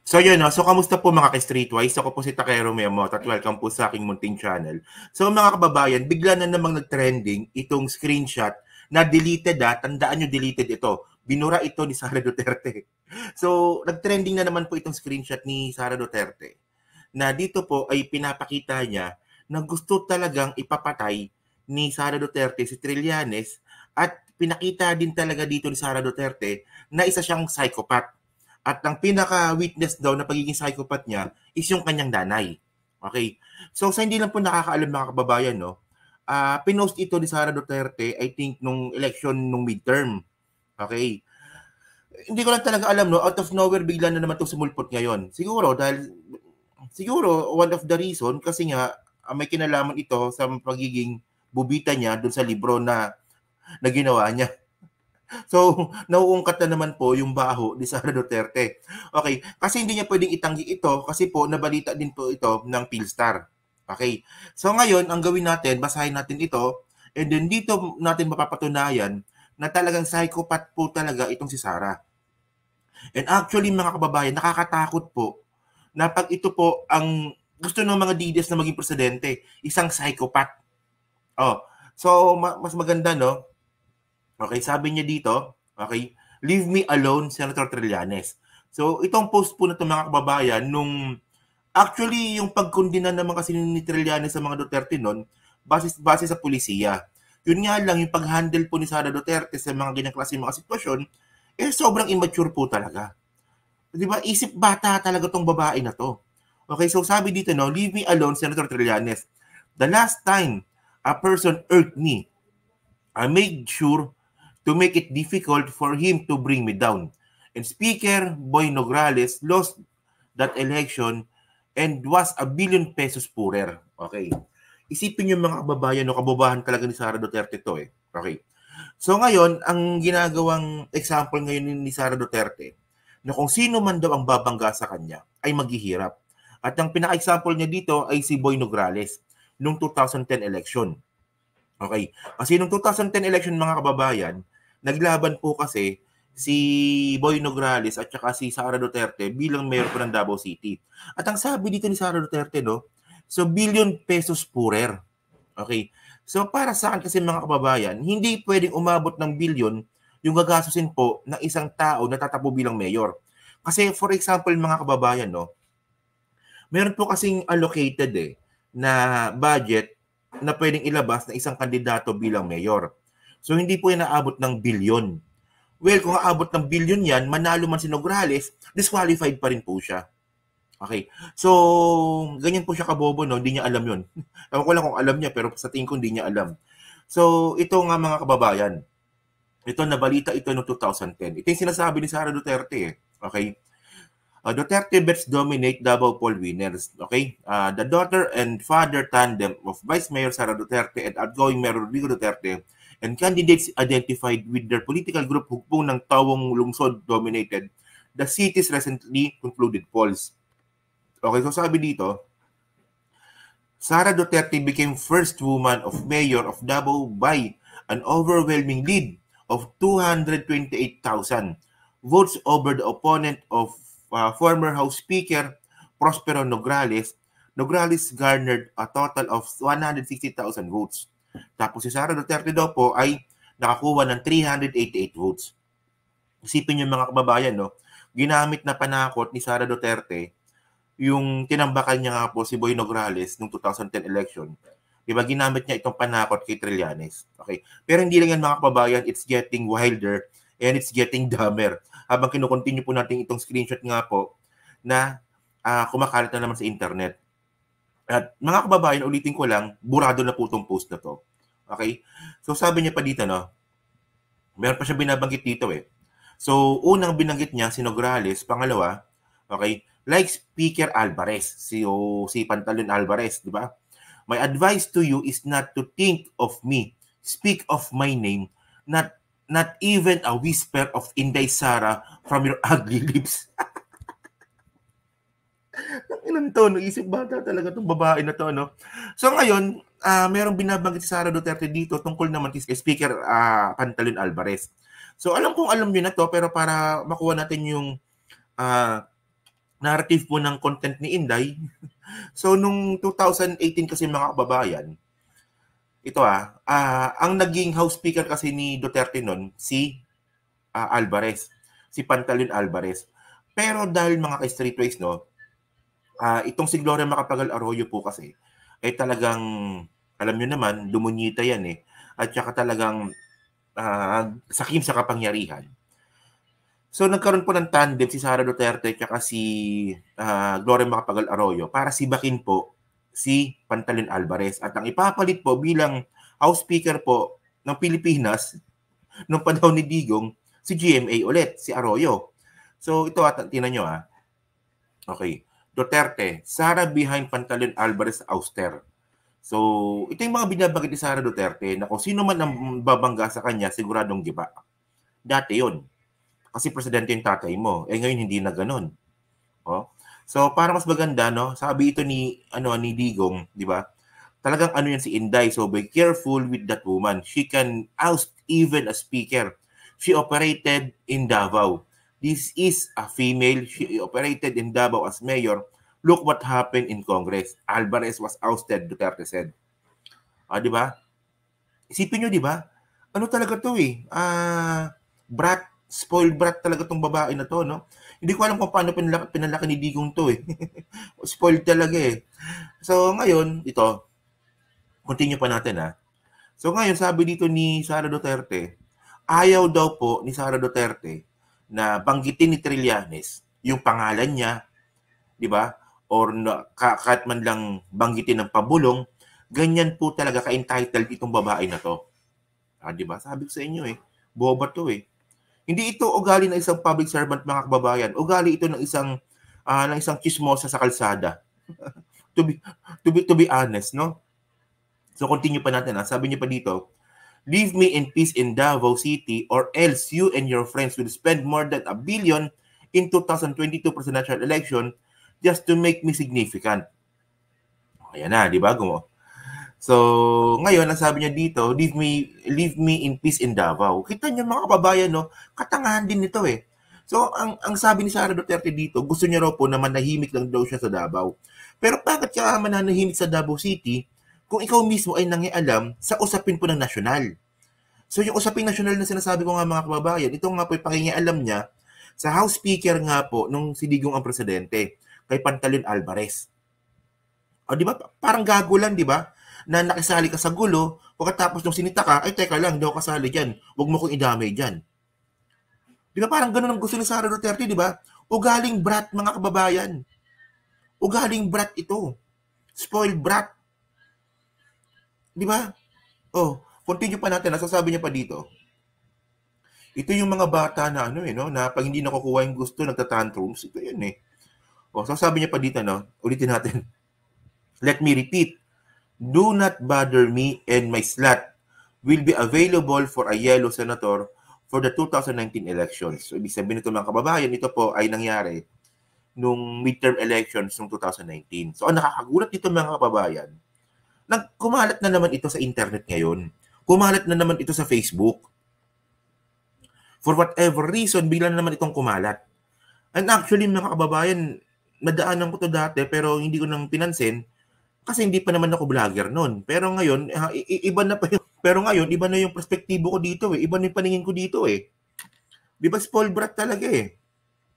So yun, no? So kamusta po mga ka-Streetwise? Ako po si Takero Memo at welcome po sa aking munting channel. So mga kababayan, bigla na namang nag-trending itong screenshot na deleted tandaan nyo deleted ito. Binura ito ni Sara Duterte. So nag-trending na naman po itong screenshot ni Sara Duterte na dito po ay pinapakita niya na gusto talagang ipapatay ni Sara Duterte si Trillanes at pinakita din talaga dito ni Sara Duterte na isa siyang psychopath. At ang pinaka-witness daw na pagiging psychopath niya is yung kanyang nanay. Okay? So sa hindi lang po nakakaalam mga kababayan, no? Pinost ito ni Sara Duterte, I think, nung election, nung midterm. Okay? Hindi ko lang talaga alam, no? Out of nowhere, bigla na naman itong sumulpot ngayon. Siguro, one of the reason, kasi nga, may kinalaman ito sa pagiging bubita niya dun sa libro na ginawa niya. So, nauungkat na naman po yung baho ni Sara Duterte. Okay, kasi hindi niya pwedeng itanggi ito kasi po nabalita din po ito ng Philstar. Okay, so ngayon, ang gawin natin, basahin natin ito, and then dito natin mapapatunayan na talagang psychopath po talaga itong si Sara. And actually, mga kababayan, nakakatakot po na pag ito po ang gusto ng mga DDS na maging presidente, isang psychopath. Oh, so mas maganda, no? Okay, sabi niya dito, okay, leave me alone, Senator Trillanes. So, itong post po na ito mga kababayan, actually, yung pagkundina naman kasi ni Trillanes sa mga Duterte noon, base sa pulisiya. Yun nga lang, yung pag-handle po ni Sara Duterte sa mga ganyang klase mga sitwasyon, sobrang immature po talaga. Di ba? Isip bata talaga tong babae na to. Okay, so sabi dito, no, leave me alone, Senator Trillanes. The last time a person hurt me, I made sure to make it difficult for him to bring me down. And Speaker Boy Nograles lost that election and was a billion pesos poorer. Okay. Isipin niyo mga kababayan, no, kababahan talaga ni Sara Duterte to eh. Okay. So ngayon, ang ginagawang example ngayon ni Sara Duterte, na kung sino man daw ang babangga sa kanya, ay maghihirap. At ang pinaka-example niya dito ay si Boy Nograles noong 2010 election. Okay. Kasi noong 2010 election mga kababayan, naglaban po kasi si Boy Nograles at saka si Sara Duterte bilang mayor po ng Davao City. At ang sabi dito ni Sara Duterte, no, so billion pesos poorer. Okay. So para sa akin kasi mga kababayan, hindi pwedeng umabot ng billion yung gagastusin po ng isang tao na tatapo bilang mayor. Kasi for example mga kababayan, no, meron po kasing allocated na budget na pwedeng ilabas na isang kandidato bilang mayor. So hindi po yan naabot ng bilyon. Well, kung aabot ng bilyon yan, manalo man si Nograles, disqualified pa rin po siya. Okay. So, ganyan po siya kabobo, no? Hindi niya alam yun. Ewan ko lang kung alam niya, pero sa tingin ko hindi niya alam. So, ito nga mga kababayan. Ito, nabalita ito noong 2010. Ito yung sinasabi ni Sara Duterte. Okay. Duterte bets dominate Davao poll winners. Okay? The daughter and father tandem of Vice Mayor Sara Duterte and outgoing Mayor Rodrigo Duterte and candidates identified with their political group hugpong ng Tawong Lungsod dominated the city's recently concluded polls. Okay, so sabi dito, Sara Duterte became first woman of mayor of Davao by an overwhelming lead of 228,000 votes over the opponent of former House Speaker Prospero Nograles. Nograles garnered a total of 160,000 votes. Tapos si Sara Duterte daw po ay nakakuha ng 388 votes. Isipin niyo mga kababayan, no? Ginamit na panakot ni Sara Duterte yung tinambakan niya nga po si Boy Nograles noong 2010 election. Diba, ginamit niya itong panakot kay Trillanes. Okay? Pero hindi lang yan mga kababayan, it's getting wilder and it's getting dumber. Habang kinukontinue po natin itong screenshot nga po na kumakalat na naman sa internet. At mga kababayan, ulitin ko lang, burado na po itong post na to. Okay? So sabi niya pa dito, no? Meron pa siya binabanggit dito eh. So, unang binanggit niya si Nograles, pangalawa, okay, like Speaker Alvarez, si Pantalon Alvarez, di ba? My advice to you is not to think of me, speak of my name, not even a whisper of Inday Sara from your ugly lips. Ilan to, no? Isip bata talaga itong babae na to, no? So ngayon, merong binabanggit si Sara Duterte dito tungkol naman kay Speaker Pantalon Alvarez. So alam kong alam niyo na to, pero para makuha natin yung narrative po ng content ni Inday. So, nung 2018 kasi mga kababayan, ito ang naging House Speaker kasi ni Duterte nun, si Alvarez, si Pantaleon Alvarez. Pero dahil mga ka-streetways, no, itong si Gloria Macapagal Arroyo po kasi, ay talagang, alam nyo naman, dumunyita yan eh. At saka talagang sakim sa kapangyarihan. So nagkaroon po ng tandem si Sara Duterte at si Gloria Macapagal Arroyo para sibakin po si Pantaleon Alvarez. At ang ipapalit po bilang House Speaker po ng Pilipinas nung panahon ni Digong, si GMA ulit, si Arroyo. So ito tinan nyo Okay. Duterte, Sara behind Pantaleon Alvarez ouster. So, ito yung mga binabanggit ni Sara Duterte na kung sino man ang babangga sa kanya, siguradong giba. Dati yun. Kasi presidente yung tatay mo. Ngayon hindi na ganun. Oh. So, para mas maganda, no? Sabi ito ni Digong, di ba? Talagang yan si Inday. So, be careful with that woman. She can oust even a speaker. She operated in Davao. This is a female. She operated in Davao as mayor. Look what happened in Congress. Alvarez was ousted, Duterte said. Di ba? Isipin nyo, di ba? Ano talaga to brat, spoiled brat talaga tong babae na to, no? Hindi ko alam kung paano pinalaki ni Digong to Spoiled talaga So, ngayon, ito, continue pa natin So, ngayon, sabi dito ni Sara Duterte, ayaw daw po ni Sara Duterte na banggitin ni Trillanes yung pangalan niya, di ba? Or kahit man lang banggitin ng pabulong, ganyan po talaga ka-entitled itong babae na to. Di ba? Sabi ko sa inyo boba to Hindi ito ugali ng isang public servant, mga kababayan. Ugali ito ng isang chismosa sa kalsada. to be honest, no? So continue pa natin Sabi niyo pa dito, leave me in peace in Davao City or else you and your friends will spend more than $1 billion in 2022 presidential election just to make me significant. Ayan di ba? So, ngayon, ang sabi niya dito, leave me in peace in Davao. Kita niyo mga kababayan, no? Katangahan din nito So, ang sabi ni Sara Duterte dito, gusto niya raw po na manahimik lang daw siya sa Davao. Pero bakit ka mananahimik sa Davao City kung ikaw mismo ay nangialam sa usapin po ng nasyonal? So, yung usaping nasyonal na sinasabi ko nga mga kababayan, ito nga po yung pakingialam niya sa House Speaker nga po nung si Digong ang presidente, kay Pantaleon Alvarez. Di ba? Parang gago lang, di ba? Na nakisali ka sa gulo, pagkatapos nung sinita ka, ay teka lang, daw kasali dyan. Huwag mo kong idamay dyan. Di ba parang ganun ang gusto ni Sara Duterte, di ba? Ugaling brat, mga kababayan. Ugaling brat ito. Spoiled brat. Di ba? Continue pa natin. Nasasabi niya pa dito. Ito yung mga bata na na pag hindi nakukuha yung gusto, nagtatantrums. Ito yun So sabi niya pa dito, ulitin natin. Let me repeat. Do not bother me and my slot will be available for a yellow senator for the 2019 elections. So, ibig sabihin nito mga kababayan, ito po ay nangyari nung midterm elections noong 2019. So, ang nakakagulat dito mga kababayan, kumalat na naman ito sa internet ngayon. Kumalat na naman ito sa Facebook. For whatever reason, bigla na naman itong kumalat. And actually, mga kababayan, nadaanan ko to dati pero hindi ko nang pinansin kasi hindi pa naman ako vlogger noon. Pero ngayon, iba na pa iba na yung perspektibo ko dito Iba na yung paningin ko dito Di ba spoiled brat talaga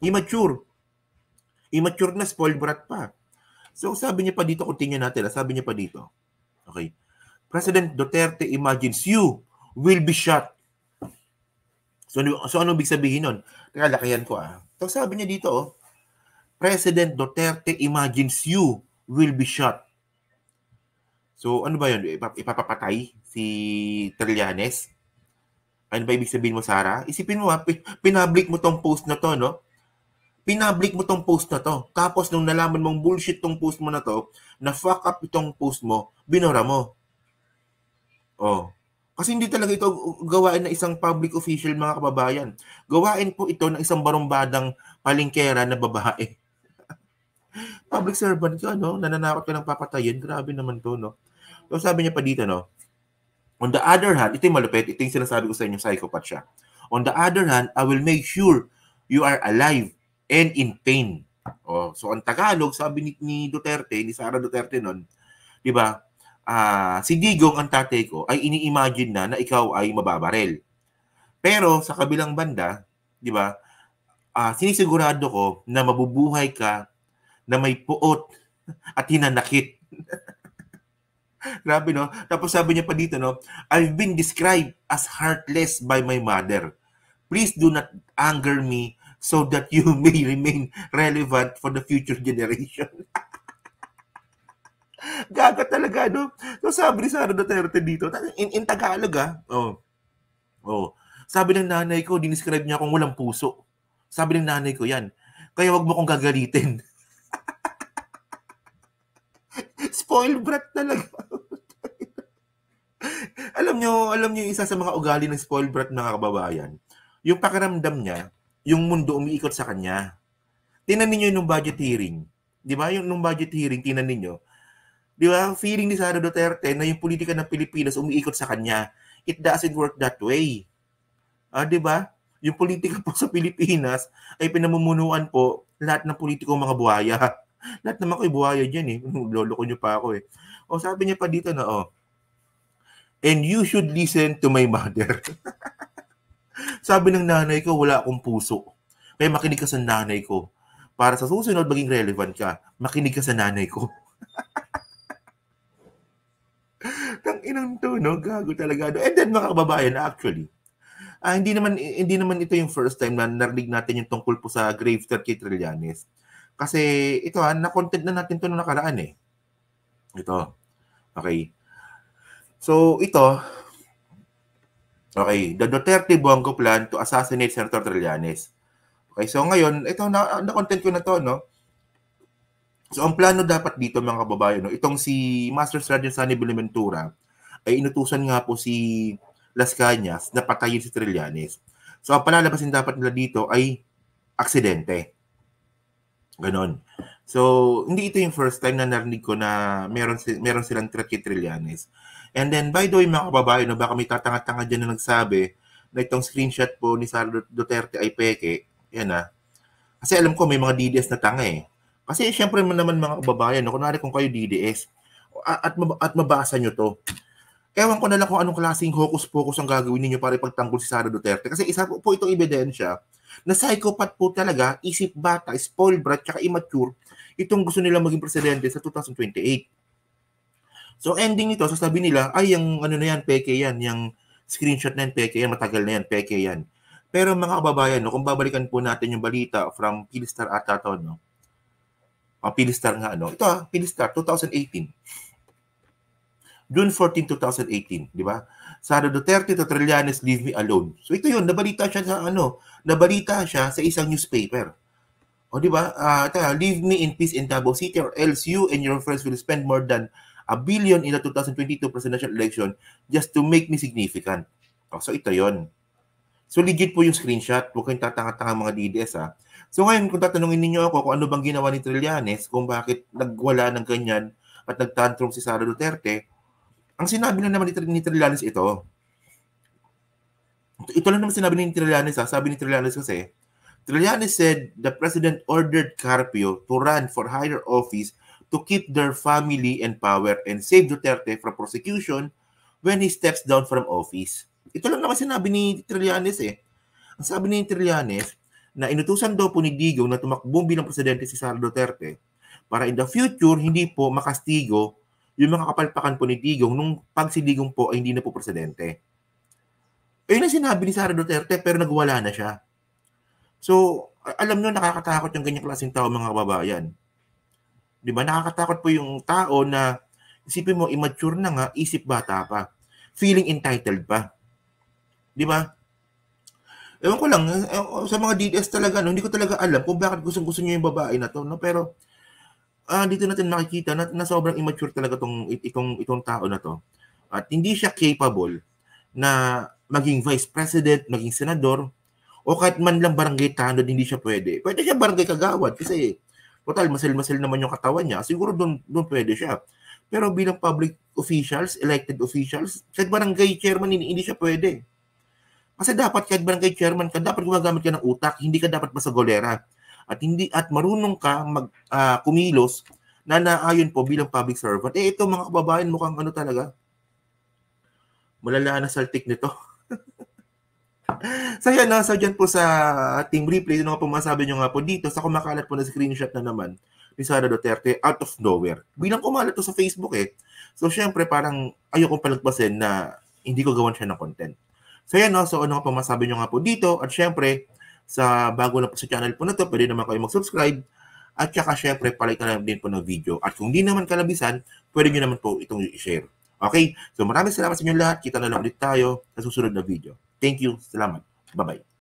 Immature. Immature na spoiled brat pa. So sabi niya pa dito, continue natin. Sabi niya pa dito. Okay. President Duterte imagines you will be shot. So ano ibig sabihin nun? Teka, lakihan ko So sabi niya dito President Duterte imagines you will be shot. So, ano ba yun? Ipapapatay si Trillanes? Ano ba ibig sabihin mo, Sara? Isipin mo pinablik mo tong post na to, no? Pinablik mo tong post na to. Tapos, nung nalaman mong bullshit tong post mo na to, na fuck up itong post mo, binura mo. Kasi hindi talaga ito gawain ng isang public official, mga kababayan. Gawain po ito ng isang barumbadang palingkera na babae. Public servant ka, nananakot ka ng papatayin. Grabe naman to, So sabi niya pa dito, on the other hand, ito yung malupit, ito yung sinasabi ko sa inyo, psychopath siya. On the other hand, I will make sure you are alive and in pain. Oh, so ang Tagalog, sabi ni Duterte, ni Sara Duterte nun, di ba, si Digong ang tatay ko ay ini-imagine na ikaw ay mababarel. Pero sa kabilang banda, di ba, sinisigurado ko na mabubuhay ka na may puot at hinanakit. Grabe, no? Tapos sabi niya pa dito, no? I've been described as heartless by my mother. Please do not anger me so that you may remain relevant for the future generation. Gaga talaga, no? So sabi ni Sara Duterte dito, in Tagalog, sabi ng nanay ko, dinescribe niya akong walang puso. Sabi ng nanay ko yan. Kaya wag mo kong gagalitin. Spoiled brat talaga. alam nyo yung isa sa mga ugali ng spoiled brat, mga kababayan. Yung pakiramdam niya, yung mundo umiikot sa kanya. Tingnan ninyo yung budget hearing. Di ba? Yung nung budget hearing, tingnan ninyo. Di ba? Feeling ni Sara Duterte na yung politika ng Pilipinas umiikot sa kanya. It doesn't work that way. Di ba? Yung politika po sa Pilipinas ay pinamumunuan po lahat ng politiko mga buhaya. Lahat naman kayo buhaya dyan eh. Loloko nyo pa ako eh. O sabi niya pa dito na and you should listen to my mother. Sabi ng nanay ko, wala akong puso. Kaya makinig ka sa nanay ko. Para sa susunod maging relevant ka, makinig ka sa nanay ko. Tang inang to, no? Gago talaga. And then mga kababayan, actually, hindi naman ito yung first time na narinig natin yung tungkol po sa gravestone kay Trillanes. Kasi ito na-content na natin ito noong nakaraan eh. Ito. Okay. So ito, okay, the Duterte Bongo plan to assassinate Senator Trillanes. Okay, so ngayon, ito na-content ko na to, no? So ang plano dapat dito mga kababayan, no, itong si Master Sergeant Sunny Buenaventura ay inutusan nga po si Las Cañas na patayin si Trillanes. So ang palalabasin dapat nila dito ay aksidente. Ganon. So hindi ito yung first time na narinig ko na meron silang threat kay Trillanes. And then by the way mga kababayan, no, baka may tatanga-tanga dyan na nagsabi na itong screenshot po ni Sara Duterte ay peke. Yan Kasi alam ko may mga DDS na tanga eh. Kasi syempre naman mga kababayan, no, kunwari kung kayo DDS at mabasa nyo to, ewan ko na lang kung anong klaseng hocus-pocus ang gagawin ninyo para ipagtanggol si Sara Duterte. Kasi isa po itong ebidensya na psychopath po talaga, isip bata, spoiled brat, tsaka immature, itong gusto nilang maging presidente sa 2028. So ending nito, sasabi nila, ay yung ano na yan, peke yan, yung screenshot na yan, peke yan, matagal na yan, peke yan. Pero mga kababayan, no, kung babalikan po natin yung balita from Philstar ata to, no? Philstar nga, no? Ito Philstar, 2018. June 14, 2018, di ba? Sara Duterte to Trillanes, leave me alone. So ito yun, nabalita siya sa isang newspaper. O di ba? Leave me in peace in Davao City or else you and your friends will spend more than $1 billion in the 2022 presidential election just to make me significant. So ito yun. So legit po yung screenshot. Huwag kayong tatanga-tanga mga DDS So ngayon, kung tatanungin ninyo ako kung ano bang ginawa ni Trillanes, kung bakit nagwala ng ganyan at nagtantrum si Sara Duterte, ang sinabi na naman ni Trillanes ito lang naman sinabi ni Trillanes Sabi ni Trillanes kasi, Trillanes said the president ordered Carpio to run for higher office to keep their family and power and save Duterte from prosecution when he steps down from office. Ito lang naman sinabi ni Trillanes Ang sabi ni Trillanes, na inutusan daw po ni Digong na tumakbo bilang presidente si Sara Duterte para in the future hindi po makastigo yung mga kapalpakan po ni Digong nung pag si Digong po ay hindi na po presidente. Ayun ang sinabi ni Sara Duterte pero nagwala na siya. So, alam nyo, nakakatakot yung ganyang klaseng tao mga kababayan. Di ba? Nakakatakot po yung tao na isipin mo, immature na nga, isip bata pa. Feeling entitled pa. Di ba? Ewan ko lang, sa mga DDS talaga, no, hindi ko talaga alam kung bakit gusto niyo yung babae na to. No? Pero, dito natin makikita na sobrang immature talaga itong tao na to. At hindi siya capable na maging vice president, maging senador, o kahit man lang barangay tanod, hindi siya pwede. Pwede siya barangay kagawad kasi total, masel-masel naman yung katawan niya. Siguro doon pwede siya. Pero bilang public officials, elected officials, kahit barangay chairman, hindi siya pwede. Kasi dapat kahit barangay chairman ka, dapat gumagamit ka ng utak, hindi ka dapat basta golera. at marunong ka kumilos na naayon po bilang public servant, ito mga kababayan, mukhang ano talaga, malala na saltik nito. So yan, so dyan po sa team replay, ano nga po masabi nyo nga po dito sa kumakalat po na screenshot na naman ni Sara Duterte out of nowhere. Bilang kumalat to sa Facebook So syempre parang ayokong palagpasin na hindi ko gawan siya ng content. So yan, so ano nga po masabi nyo nga po dito, at syempre sa bago na po sa channel po na to, pwede naman kayo mag-subscribe, at saka syempre palike na din po ng video. At kung di naman kalabisan, pwede nyo naman po itong i-share. Okay? So maraming salamat sa inyo lahat. Kita na lang ulit tayo sa susunod na video. Thank you. Salamat. Bye-bye.